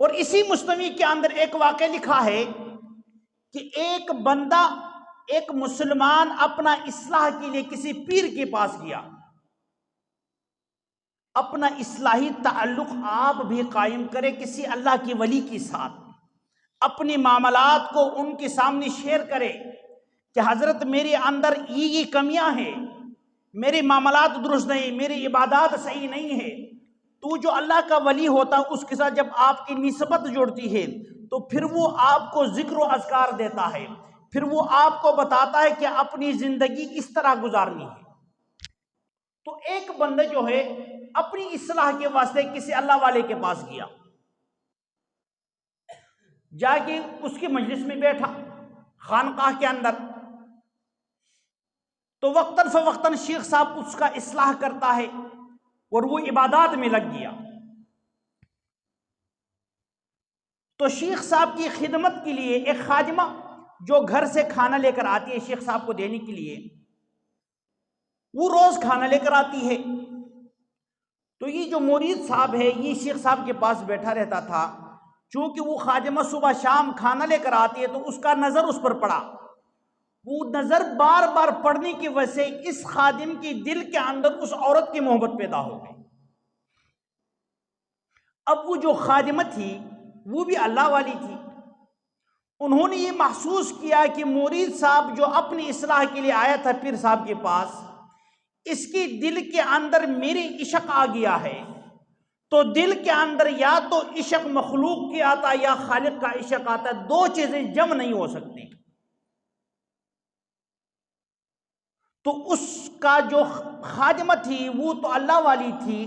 اور اسی مستوی کے اندر ایک واقعہ لکھا ہے کہ ایک بندہ، ایک مسلمان اپنا اصلاح کے لیے کسی پیر کے پاس گیا. اپنا اصلاحی تعلق آپ بھی قائم کرے کسی اللہ کی ولی کے ساتھ، اپنی معاملات کو ان کے سامنے شیئر کرے کہ حضرت میرے اندر یہ کمیاں ہیں، میرے معاملات درست نہیں، میری عبادات صحیح نہیں ہے. تو جو اللہ کا ولی ہوتا ہے اس کے ساتھ جب آپ کی نسبت جڑتی ہے تو پھر وہ آپ کو ذکر و اذکار دیتا ہے، پھر وہ آپ کو بتاتا ہے کہ اپنی زندگی اس طرح گزارنی ہے. تو ایک بندہ جو ہے اپنی اصلاح کے واسطے کسی اللہ والے کے پاس گیا، جا کے اس کی مجلس میں بیٹھا خانقاہ کے اندر. تو وقتاً فوقتاً شیخ صاحب اس کا اصلاح کرتا ہے اور وہ عبادات میں لگ گیا. تو شیخ صاحب کی خدمت کے لیے ایک خادمہ جو گھر سے کھانا لے کر آتی ہے شیخ صاحب کو دینے کے لیے، وہ روز کھانا لے کر آتی ہے. تو یہ جو مرید صاحب ہے یہ شیخ صاحب کے پاس بیٹھا رہتا تھا. چونکہ وہ خادمہ صبح شام کھانا لے کر آتی ہے تو اس کا نظر اس پر پڑا. وہ نظر بار بار پڑنے کی وجہ سے اس خادم کی دل کے اندر اس عورت کی محبت پیدا ہو گئی. اب وہ جو خادمہ تھی وہ بھی اللہ والی تھی. انہوں نے یہ محسوس کیا کہ مرید صاحب جو اپنی اصلاح کے لیے آیا تھا پیر صاحب کے پاس، اس کی دل کے اندر میری عشق آ گیا ہے. تو دل کے اندر یا تو عشق مخلوق کی آتا یا خالق کا عشق آتا، دو چیزیں جمع نہیں ہو سکتی. تو اس کا جو خادمہ تھی وہ تو اللہ والی تھی،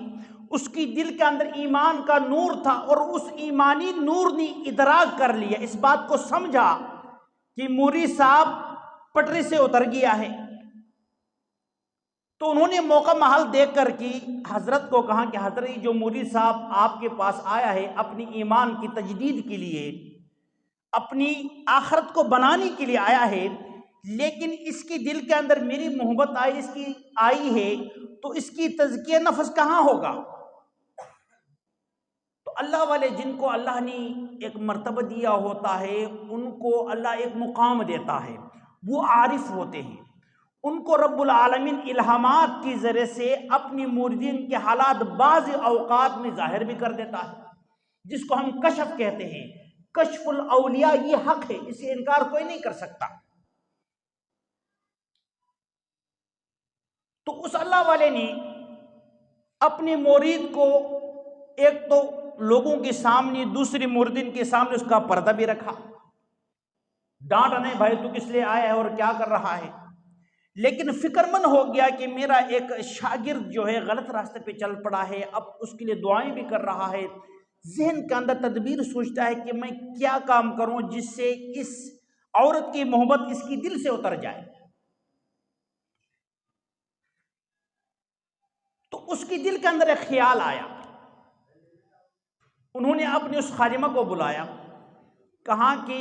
اس کی دل کے اندر ایمان کا نور تھا اور اس ایمانی نور نے ادراک کر لیا، اس بات کو سمجھا کہ مرید صاحب پٹری سے اتر گیا ہے. تو انہوں نے موقع محل دیکھ کر کی حضرت کو کہا کہ حضرت جو مرید صاحب آپ کے پاس آیا ہے اپنی ایمان کی تجدید کے لیے، اپنی آخرت کو بنانے کے لیے آیا ہے، لیکن اس کی دل کے اندر میری محبت آئی ہے تو اس کی تزکیہ نفس کہاں ہوگا؟ تو اللہ والے جن کو اللہ نے ایک مرتبہ دیا ہوتا ہے ان کو اللہ ایک مقام دیتا ہے، وہ عارف ہوتے ہیں. ان کو رب العالمین الہامات کی ذریعے سے اپنی مریدین کے حالات بعض اوقات میں ظاہر بھی کر دیتا ہے، جس کو ہم کشف کہتے ہیں. کشف الاولیاء یہ حق ہے، اس سے انکار کوئی نہیں کر سکتا. تو اس اللہ والے نے اپنے مرید کو ایک تو لوگوں کے سامنے، دوسری مریدین کے سامنے اس کا پردہ بھی رکھا. ڈانٹ نہیں بھائی تو کس لیے آیا ہے اور کیا کر رہا ہے، لیکن فکر مند ہو گیا کہ میرا ایک شاگرد جو ہے غلط راستے پہ چل پڑا ہے، اب اس کے لیے دعائیں بھی کر رہا ہے. ذہن کے اندر تدبیر سوچتا ہے کہ میں کیا کام کروں جس سے اس عورت کی محبت اس کی دل سے اتر جائے. تو اس کی دل کے اندر ایک خیال آیا. انہوں نے اپنے اس خادمہ کو بلایا، کہا کہ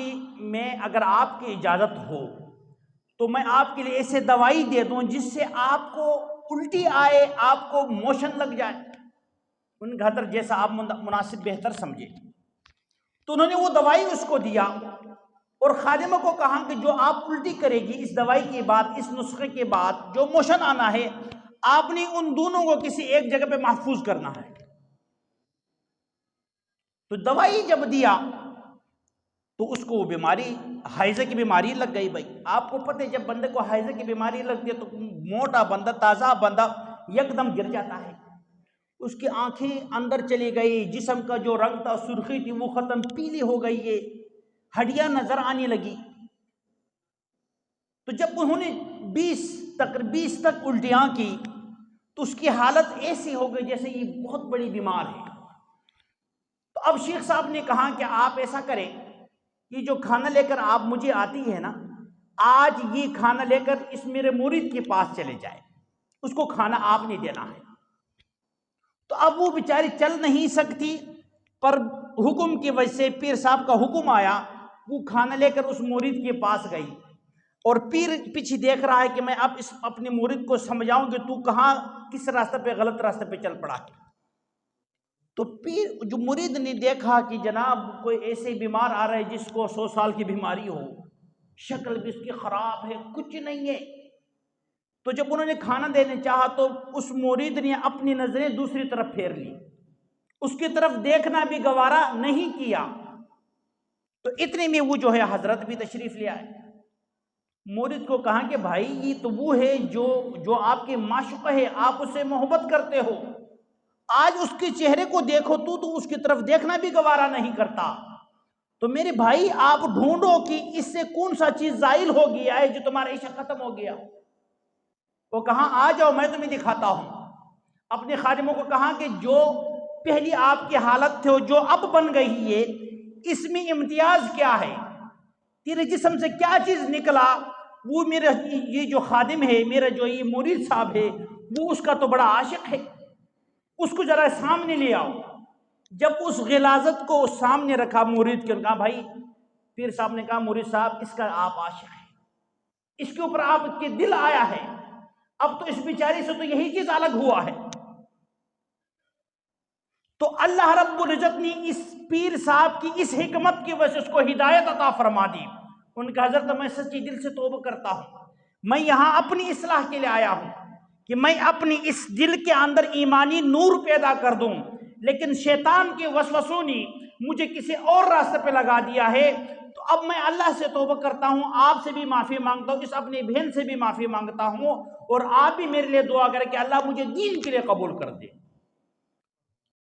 میں اگر آپ کی اجازت ہو تو میں آپ کے لیے ایسے دوائی دے دوں جس سے آپ کو الٹی آئے، آپ کو موشن لگ جائے. ان کا حضرت جیسا آپ مناسب بہتر سمجھے. تو انہوں نے وہ دوائی اس کو دیا اور خادمہ کو کہا کہ جو آپ الٹی کرے گی اس دوائی کے بعد، اس نسخے کے بعد جو موشن آنا ہے، آپ نے ان دونوں کو کسی ایک جگہ پہ محفوظ کرنا ہے. تو دوائی جب دیا تو اس کو وہ بیماری، حیضہ کی بیماری لگ گئی. بھائی آپ کو پتہ ہے جب بندے کو حیضہ کی بیماری لگتی ہے تو موٹا بندہ، تازہ بندہ یک دم گر جاتا ہے. اس کی آنکھیں اندر چلی گئی، جسم کا جو رنگ تھا سرخی تھی وہ ختم، پیلی ہو گئی، یہ ہڈیاں نظر آنے لگی. تو جب انہوں نے 20 تک الٹیاں کی تو اس کی حالت ایسی ہو گئی جیسے یہ بہت بڑی بیمار ہے. تو اب شیخ صاحب نے کہا کہ آپ ایسا کریں، یہ جو کھانا لے کر آپ مجھے آتی ہے نا، آج یہ کھانا لے کر اس میرے مرید کے پاس چلے جائے، اس کو کھانا آپ نے دینا ہے. تو اب وہ بیچاری چل نہیں سکتی، پر حکم کی وجہ سے پیر صاحب کا حکم آیا، وہ کھانا لے کر اس مرید کے پاس گئی. اور پیر پیچھے دیکھ رہا ہے کہ میں اب اپنے مرید کو سمجھاؤں کہ تو کہاں کس راستے پہ، غلط راستے پہ چل پڑا ہے. تو پیر جو مرید نے دیکھا کہ جناب کوئی ایسے بیمار آ رہا ہے جس کو 100 سال کی بیماری ہو، شکل بھی اس کی خراب ہے، کچھ نہیں ہے، تو جب انہوں نے کھانا دینے چاہا تو اس مرید نے اپنی نظریں دوسری طرف پھیر لی، اس کی طرف دیکھنا بھی گوارا نہیں کیا۔ تو اتنے میں وہ جو ہے حضرت بھی تشریف لے آئے، مرید کو کہا کہ بھائی یہ تو وہ ہے جو آپ کے معشوق ہے، آپ اس سے محبت کرتے ہو، آج اس کے چہرے کو دیکھو تو اس کی طرف دیکھنا بھی گوارا نہیں کرتا، تو میرے بھائی آپ ڈھونڈو کہ اس سے کون سا چیز زائل ہو گیا ہے جو تمہارا عشق ختم ہو گیا۔ وہ کہا آ جاؤ میں تمہیں دکھاتا ہوں۔ اپنے خادموں کو کہا کہ جو پہلی آپ کی حالت تھے جو اب بن گئی ہے، اس میں امتیاز کیا ہے، تیرے جسم سے کیا چیز نکلا، وہ میرا یہ جو خادم ہے، میرا جو یہ مرید صاحب ہے، وہ اس کا تو بڑا عاشق ہے، اس کو ذرا سامنے لے آؤ۔ جب اس غلاظت کو سامنے رکھا مرید کے، کہا بھائی، پیر صاحب نے کہا مرید صاحب اس کا آپ عاشق ہیں، اس کے اوپر آپ کے دل آیا ہے، اب تو اس بیچاری سے تو یہی چیز الگ ہوا ہے۔ تو اللہ رب العزت نے اس پیر صاحب کی اس حکمت کی وجہ سے اس کو ہدایت عطا فرما دی۔ ان کا حضرت میں سچی دل سے توبہ کرتا ہوں، میں یہاں اپنی اصلاح کے لیے آیا ہوں کہ میں اپنی اس دل کے اندر ایمانی نور پیدا کر دوں، لیکن شیطان کے وسوسوں نے مجھے کسی اور راستے پہ لگا دیا ہے، تو اب میں اللہ سے توبہ کرتا ہوں، آپ سے بھی معافی مانگتا ہوں، اس اپنی بہن سے بھی معافی مانگتا ہوں، اور آپ بھی میرے لیے دعا کریں کہ اللہ مجھے دین کے لیے قبول کر دے۔